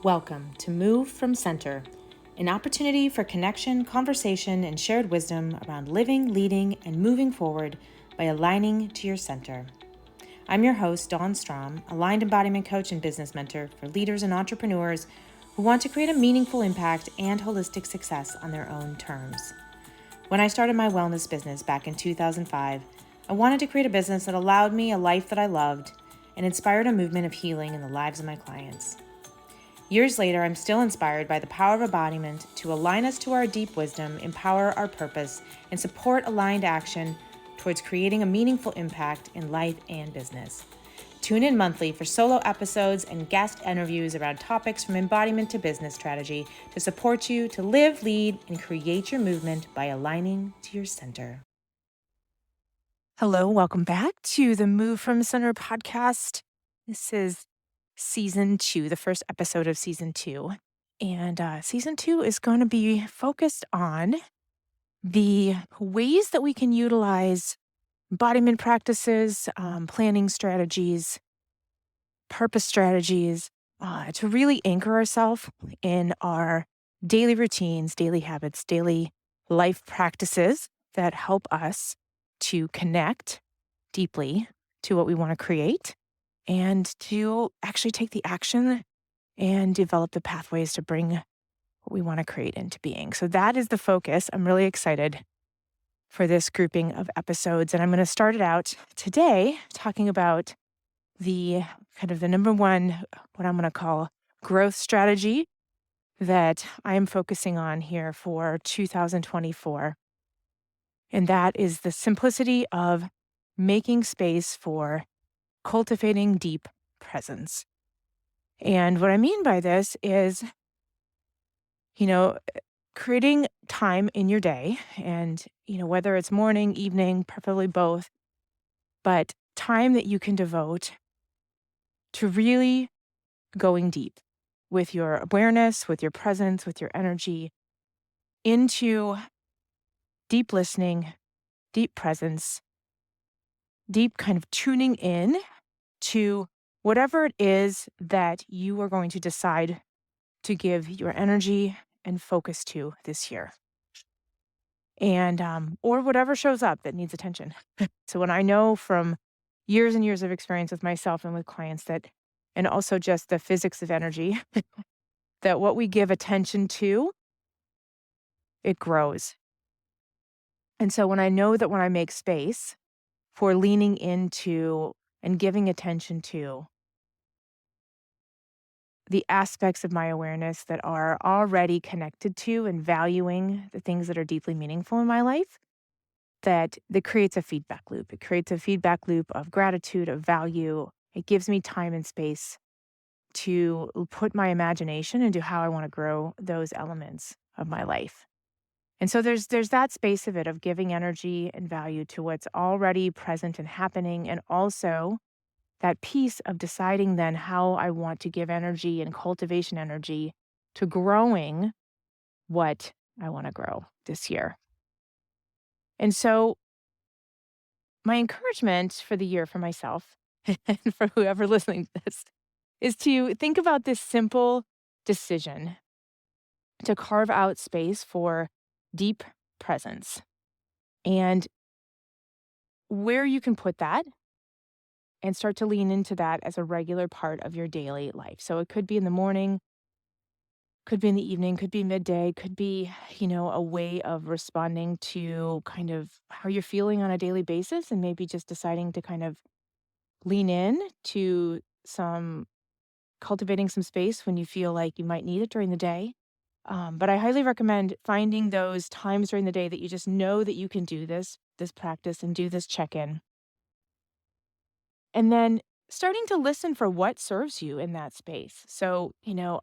Welcome to Move from Center, an opportunity for connection, conversation, and shared wisdom around living, leading, and moving forward by aligning to your center. I'm your host, Dawn Strom, aligned embodiment coach and business mentor for leaders and entrepreneurs who want to create a meaningful impact and holistic success on their own terms. When I started my wellness business back in 2005, I wanted to create a business that allowed me a life that I loved and inspired a movement of healing in the lives of my clients. Years later, I'm still inspired by the power of embodiment to align us to our deep wisdom, empower our purpose, and support aligned action towards creating a meaningful impact in life and business. Tune in monthly for solo episodes and guest interviews around topics from embodiment to business strategy to support you to live, lead, and create your movement by aligning to your center. Hello, welcome back to the Move from Center podcast. This is Season 2, the first episode of Season 2. And Season 2 is going to be focused on the ways that we can utilize embodiment practices, planning strategies, purpose strategies to really anchor ourselves in our daily routines, daily habits, daily life practices that help us to connect deeply to what we want to create and to actually take the action and develop the pathways to bring what we want to create into being. So that is the focus. I'm really excited for this grouping of episodes. And I'm going to start it out today talking about the number one, what I'm going to call growth strategy that I am focusing on here for 2024. And that is the simplicity of making space for cultivating deep presence. And what I mean by this is, creating time in your day and, whether it's morning, evening, preferably both, but time that you can devote to really going deep with your awareness, with your presence, with your energy into deep listening, deep presence, deep kind of tuning in to whatever it is that you are going to decide to give your energy and focus to this year. And, or whatever shows up that needs attention. So when I know from years and years of experience with myself and with clients and also just the physics of energy, that what we give attention to, it grows. And so when I know that when I make space for leaning into and giving attention to the aspects of my awareness that are already connected to and valuing the things that are deeply meaningful in my life, that creates a feedback loop. It creates a feedback loop of gratitude, of value. It gives me time and space to put my imagination into how I want to grow those elements of my life. And so there's that space of it, of giving energy and value to what's already present and happening, and also that piece of deciding then how I want to give energy and cultivation energy to growing what I want to grow this year. And so my encouragement for the year for myself and for whoever listening to this is to think about this simple decision to carve out space for deep presence and where you can put that and start to lean into that as a regular part of your daily life. So it could be in the morning, could be in the evening, could be midday, could be, a way of responding to kind of how you're feeling on a daily basis, and maybe just deciding to kind of lean in to cultivating some space when you feel like you might need it during the day. But I highly recommend finding those times during the day that you just know that you can do this practice and do this check-in. And then starting to listen for what serves you in that space. So,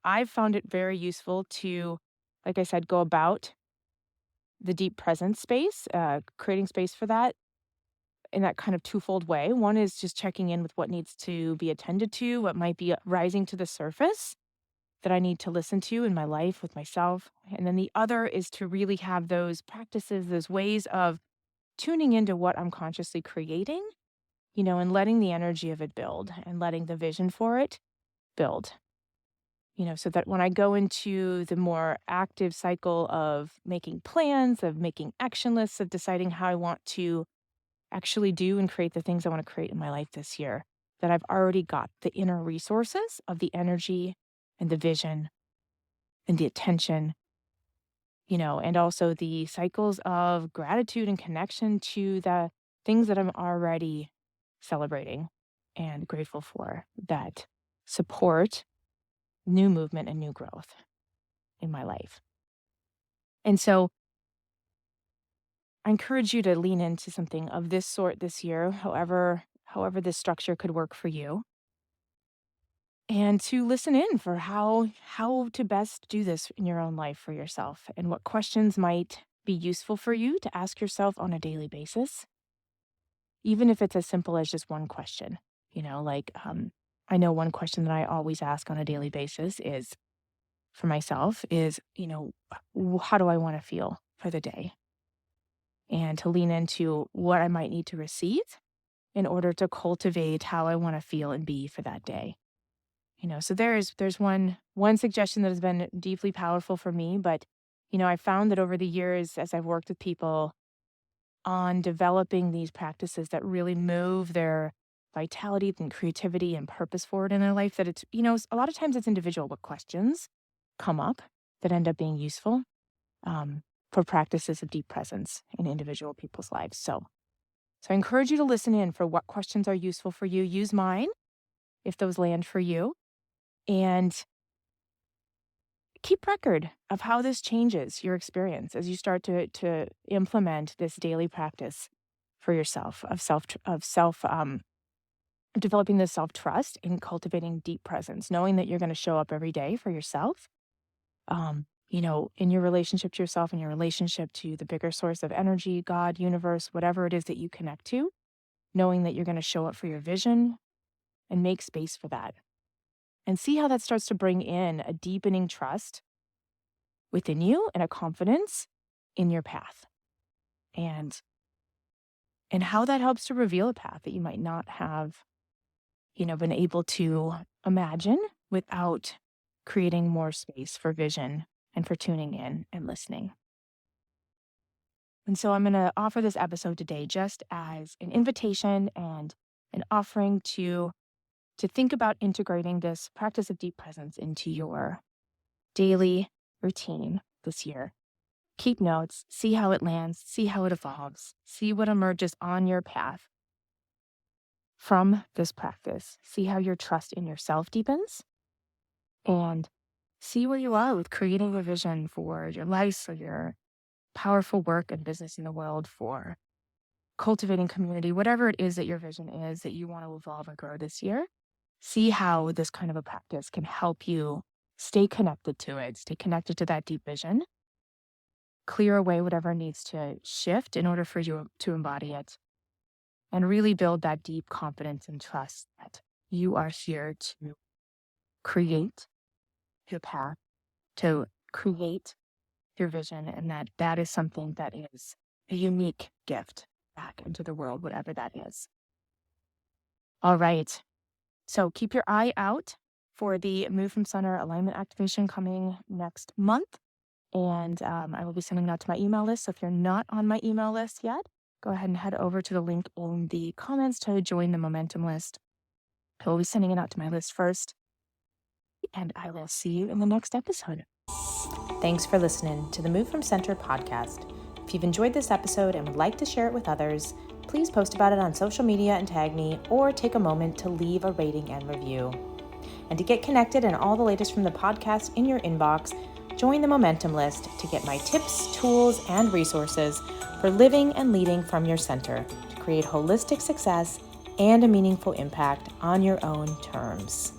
I've found it very useful to, like I said, go about the deep presence space, creating space for that in that kind of twofold way. One is just checking in with what needs to be attended to, what might be rising to the surface that I need to listen to in my life with myself. And then the other is to really have those practices, those ways of tuning into what I'm consciously creating, and letting the energy of it build and letting the vision for it build. so that when I go into the more active cycle of making plans, of making action lists, of deciding how I want to actually do and create the things I want to create in my life this year, that I've already got the inner resources of the energy and the vision and the attention, and also the cycles of gratitude and connection to the things that I'm already celebrating and grateful for that support new movement and new growth in my life. And so I encourage you to lean into something of this sort this year, however this structure could work for you, and to listen in for how to best do this in your own life for yourself and what questions might be useful for you to ask yourself on a daily basis, even if it's as simple as just one question. I know one question that I always ask on a daily basis is for myself is, how do I want to feel for the day? And to lean into what I might need to receive in order to cultivate how I want to feel and be for that day. So there's one suggestion that has been deeply powerful for me, but I found that over the years as I've worked with people on developing these practices that really move their vitality and creativity and purpose forward in their life, that it's, a lot of times it's individual, but questions come up that end up being useful for practices of deep presence in individual people's lives. So I encourage you to listen in for what questions are useful for you. Use mine if those land for you, and keep record of how this changes your experience as you start to implement this daily practice for yourself of developing this self-trust and cultivating deep presence, knowing that you're going to show up every day for yourself, in your relationship to yourself and your relationship to the bigger source of energy, God, universe, whatever it is that you connect to, knowing that you're going to show up for your vision and make space for that. And see how that starts to bring in a deepening trust within you and a confidence in your path. And how that helps to reveal a path that you might not have, been able to imagine without creating more space for vision and for tuning in and listening. And so I'm going to offer this episode today just as an invitation and an offering to think about integrating this practice of deep presence into your daily routine this year. Keep notes, see how it lands, see how it evolves, see what emerges on your path from this practice. See how your trust in yourself deepens, and see where you are with creating a vision for your life, or your powerful work and business in the world, for cultivating community, whatever it is that your vision is that you want to evolve and grow this year. See how this kind of a practice can help you stay connected to it, stay connected to that deep vision, clear away whatever needs to shift in order for you to embody it, and really build that deep confidence and trust that you are here to create your path, to create your vision, and that is something that is a unique gift back into the world, whatever that is. All right. So keep your eye out for the Move from Center alignment activation coming next month. And I will be sending it out to my email list. So if you're not on my email list yet, go ahead and head over to the link in the comments to join the momentum list. I will be sending it out to my list first. And I will see you in the next episode. Thanks for listening to the Move from Center podcast. If you've enjoyed this episode and would like to share it with others, please post about it on social media and tag me, or take a moment to leave a rating and review. And to get connected and all the latest from the podcast in your inbox, join the Momentum List to get my tips, tools, and resources for living and leading from your center to create holistic success and a meaningful impact on your own terms.